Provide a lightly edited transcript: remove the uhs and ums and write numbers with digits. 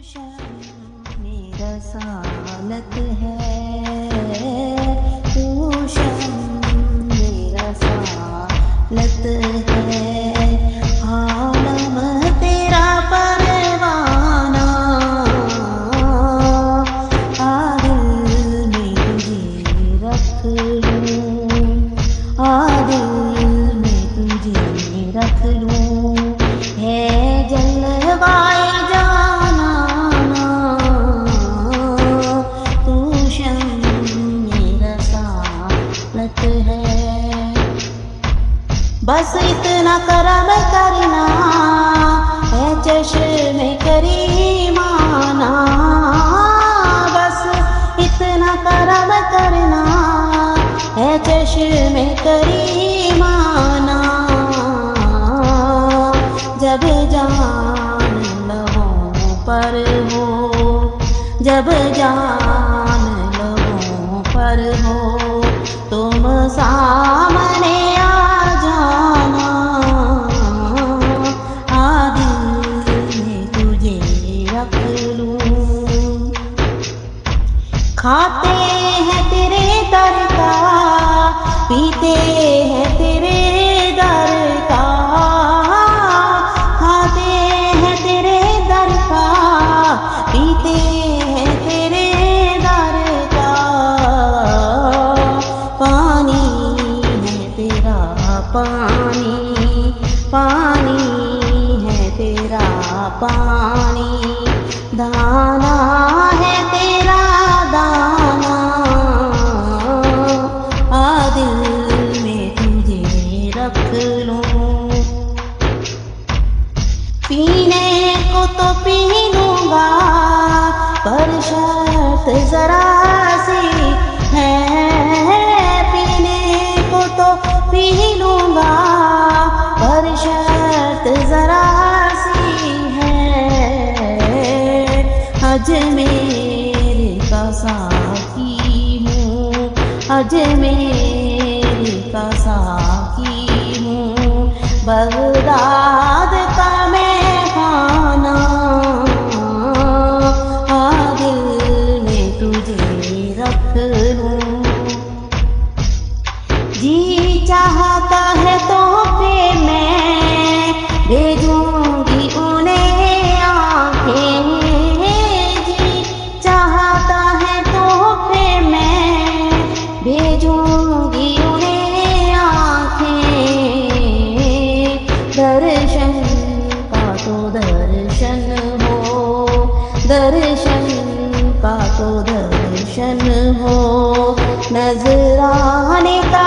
میں رسالت ہے، تو شم میں رسالت ہے، عالم تیرا پروانہ، دل میں تجھے رکھ لوں، دل میں تجھے رکھ لوں، ہے جلوائے ہے، بس اتنا کرم کرنا ہے چشم کریمانہ، بس اتنا کرم کرنا ہے چشم کریمانہ، جب جان لبوں پر ہو، جب جان لبوں پر ہو، تم سامنے آ جانا، دل میں تجھے رکھ لوں، کھاتے ہیں تیرے در کا، پیتے ہیں تیرے در کا، کھاتے ہیں تیرے در کا، پیتے ہیں تیرے در کا، پانی ہے تیرا پانی، پانی ہے تیرا پانی، دانا ہے تیرا دانا، دل میں تجھے رکھ لوں، پینے کو تو پی لوں گا پر شرط ذرا سی ہے، پینے کو تو پی لوں گا پر شرط ذرا سی ہے، اجمیر کا ساقی ہوں، اجمیر کا ساقی ہوں، بغداد کا میں خانہ، دل میں تجھے رکھ لوں، جی چاہتا ہے تو پھر میں بھیجوں گی انہیں آنکھیں، جی چاہتا ہے تو پھر میں بھیجوں گی انہیں آنکھیں، درشن کا تو درشن ہو، درشن کا تو درشن ہو، نظرانے کا